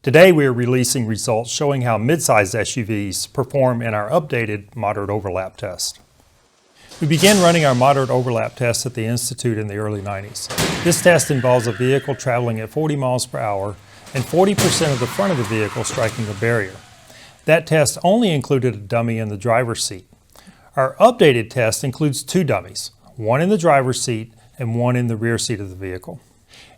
Today we are releasing results showing how midsize SUVs perform in our updated moderate overlap test. We began running our moderate overlap test at the Institute in the early 90s. This test involves a vehicle traveling at 40 miles per hour and 40% of the front of the vehicle striking a barrier. That test only included a dummy in the driver's seat. Our updated test includes two dummies, one in the driver's seat and one in the rear seat of the vehicle.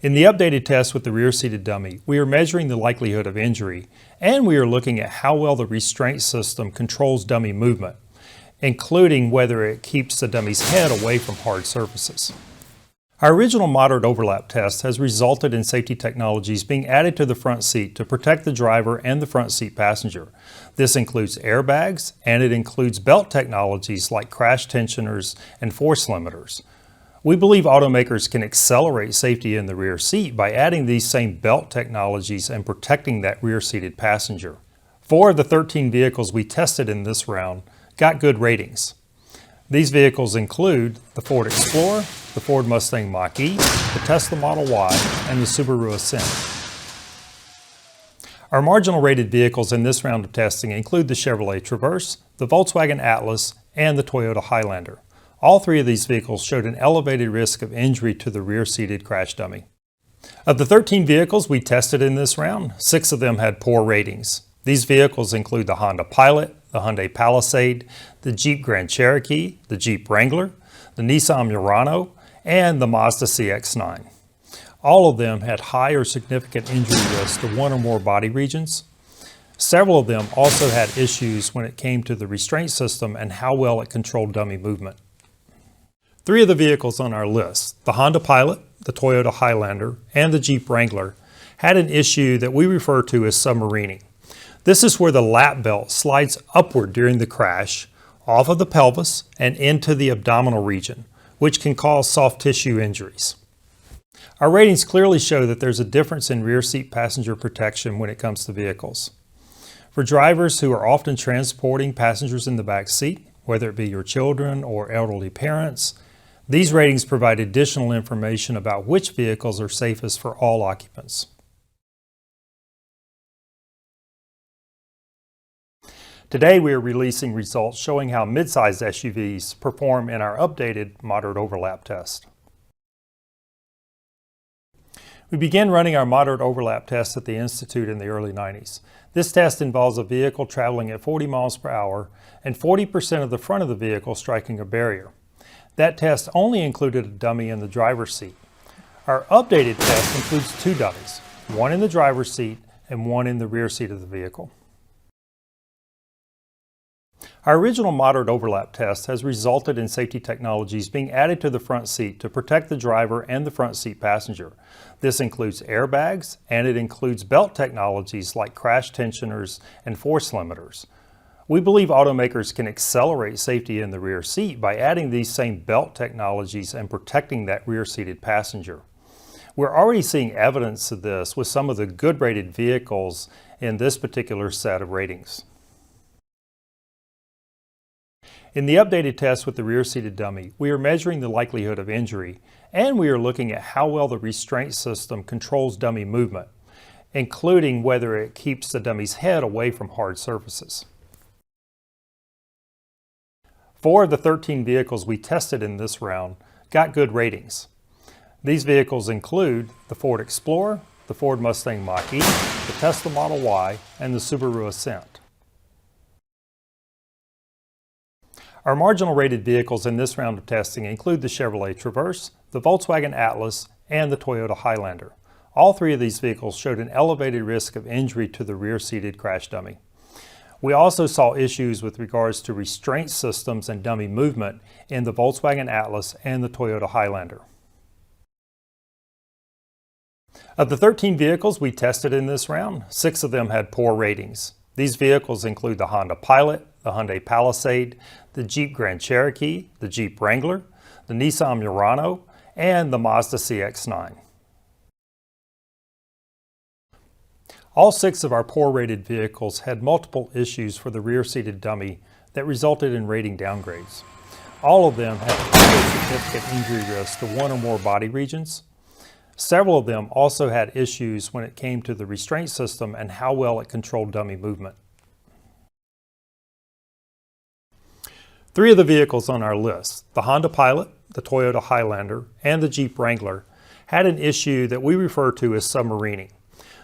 In the updated test with the rear-seated dummy, we are measuring the likelihood of injury, and we are looking at how well the restraint system controls dummy movement, including whether it keeps the dummy's head away from hard surfaces. Our original moderate overlap test has resulted in safety technologies being added to the front seat to protect the driver and the front seat passenger. This includes airbags, and it includes belt technologies like crash tensioners and force limiters. We believe automakers can accelerate safety in the rear seat by adding these same belt technologies and protecting that rear-seated passenger. 4 of the 13 vehicles we tested in this round got good ratings. These vehicles include the Ford Explorer, the Ford Mustang Mach-E, the Tesla Model Y, and the Subaru Ascent. Our marginal rated vehicles in this round of testing include the Chevrolet Traverse, the Volkswagen Atlas, and the Toyota Highlander. All 3 of these vehicles showed an elevated risk of injury to the rear-seated crash dummy. Of the 13 vehicles we tested in this round, 6 of them had poor ratings. These vehicles include the Honda Pilot, the Hyundai Palisade, the Jeep Grand Cherokee, the Jeep Wrangler, the Nissan Murano, and the Mazda CX-9. All of them had high or significant injury risk to one or more body regions. Several of them also had issues when it came to the restraint system and how well it controlled dummy movement. 3 of the vehicles on our list, the Honda Pilot, the Toyota Highlander, and the Jeep Wrangler, had an issue that we refer to as submarining. This is where the lap belt slides upward during the crash, off of the pelvis and into the abdominal region, which can cause soft tissue injuries. Our ratings clearly show that there's a difference in rear seat passenger protection when it comes to vehicles. For drivers who are often transporting passengers in the back seat, whether it be your children or elderly parents, these ratings provide additional information about which vehicles are safest for all occupants. Today we are releasing results showing how midsize SUVs perform in our updated moderate overlap test. We began running our moderate overlap test at the Institute in the early 90s. This test involves a vehicle traveling at 40 miles per hour and 40% of the front of the vehicle striking a barrier. That test only included a dummy in the driver's seat. Our updated test includes 2 dummies, one in the driver's seat and one in the rear seat of the vehicle. Our original moderate overlap test has resulted in safety technologies being added to the front seat to protect the driver and the front seat passenger. This includes airbags, and it includes belt technologies like crash tensioners and force limiters. We believe automakers can accelerate safety in the rear seat by adding these same belt technologies and protecting that rear-seated passenger. We're already seeing evidence of this with some of the good rated vehicles in this particular set of ratings. In the updated test with the rear-seated dummy, we are measuring the likelihood of injury, and we are looking at how well the restraint system controls dummy movement, including whether it keeps the dummy's head away from hard surfaces. 4 of the 13 vehicles we tested in this round got good ratings. These vehicles include the Ford Explorer, the Ford Mustang Mach-E, the Tesla Model Y, and the Subaru Ascent. Our marginal rated vehicles in this round of testing include the Chevrolet Traverse, the Volkswagen Atlas, and the Toyota Highlander. All 3 of these vehicles showed an elevated risk of injury to the rear-seated crash dummy. We also saw issues with regards to restraint systems and dummy movement in the Volkswagen Atlas and the Toyota Highlander. Of the 13 vehicles we tested in this round, 6 of them had poor ratings. These vehicles include the Honda Pilot, the Hyundai Palisade, the Jeep Grand Cherokee, the Jeep Wrangler, the Nissan Murano, and the Mazda CX-9. All 6 of our poor-rated vehicles had multiple issues for the rear-seated dummy that resulted in rating downgrades. All of them had significant injury risk to one or more body regions. Several of them also had issues when it came to the restraint system and how well it controlled dummy movement. 3 of the vehicles on our list, the Honda Pilot, the Toyota Highlander, and the Jeep Wrangler, had an issue that we refer to as submarining.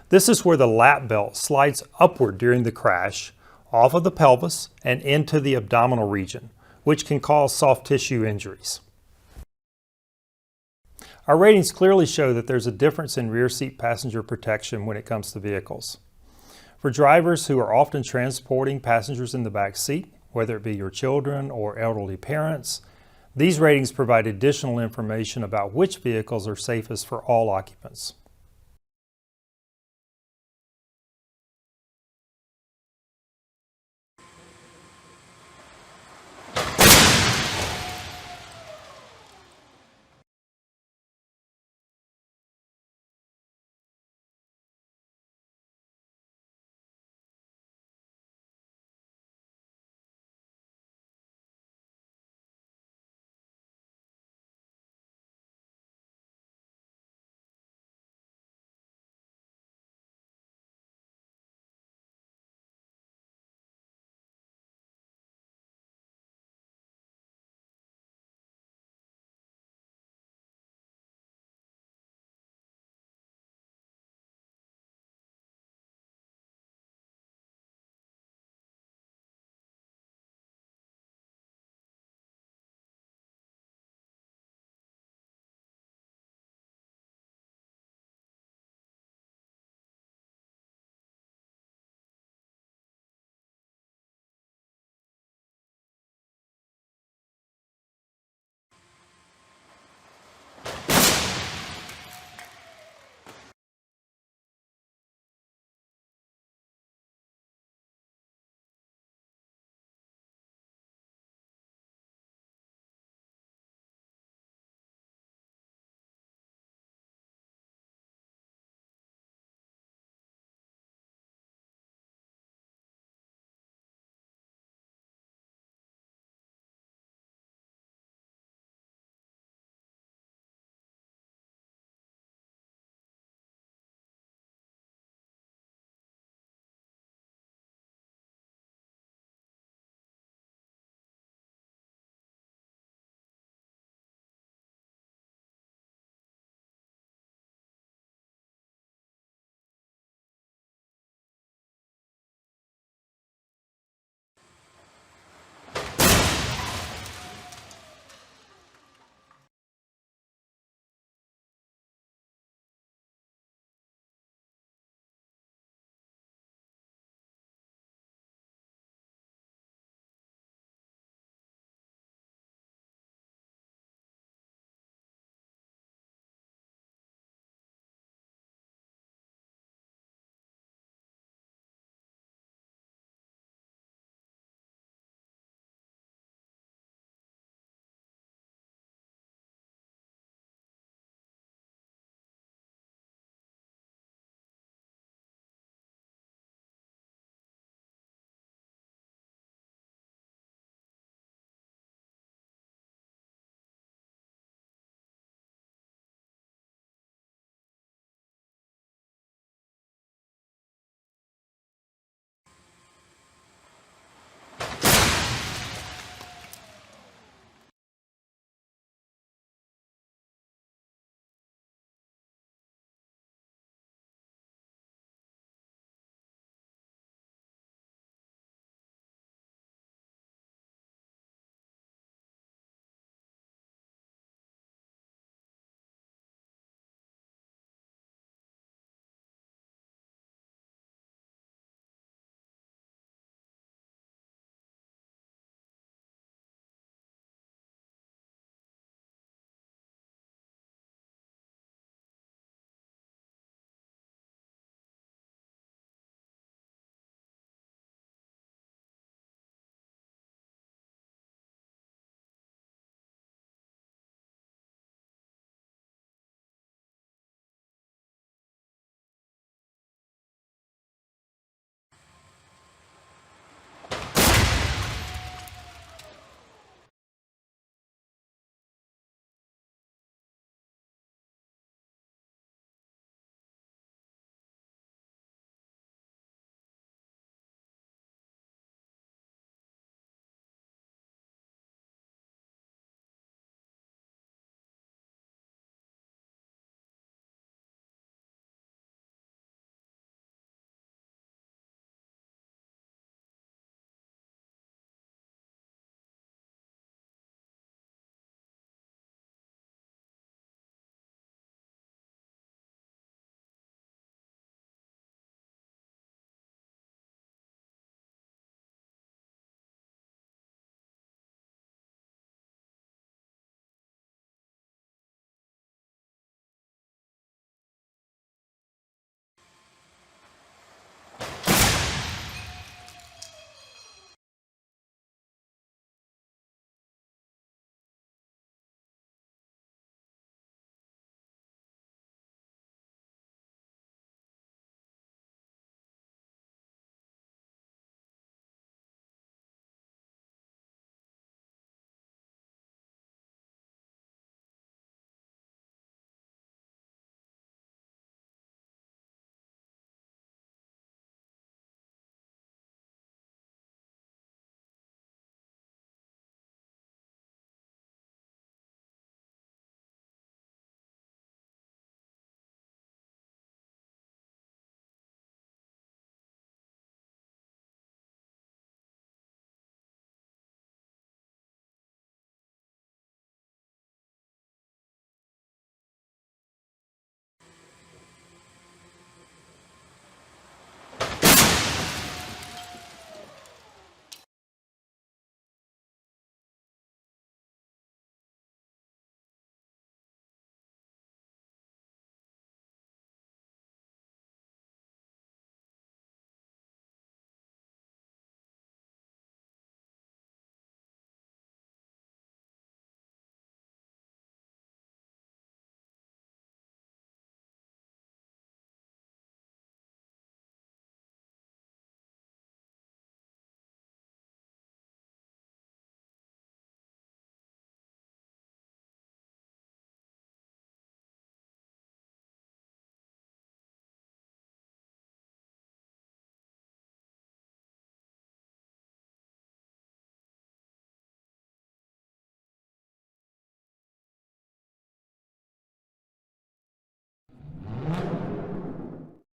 This is where the lap belt slides upward during the crash, off of the pelvis and into the abdominal region, which can cause soft tissue injuries. Our ratings clearly show that there's a difference in rear seat passenger protection when it comes to vehicles. For drivers who are often transporting passengers in the back seat, whether it be your children or elderly parents, these ratings provide additional information about which vehicles are safest for all occupants.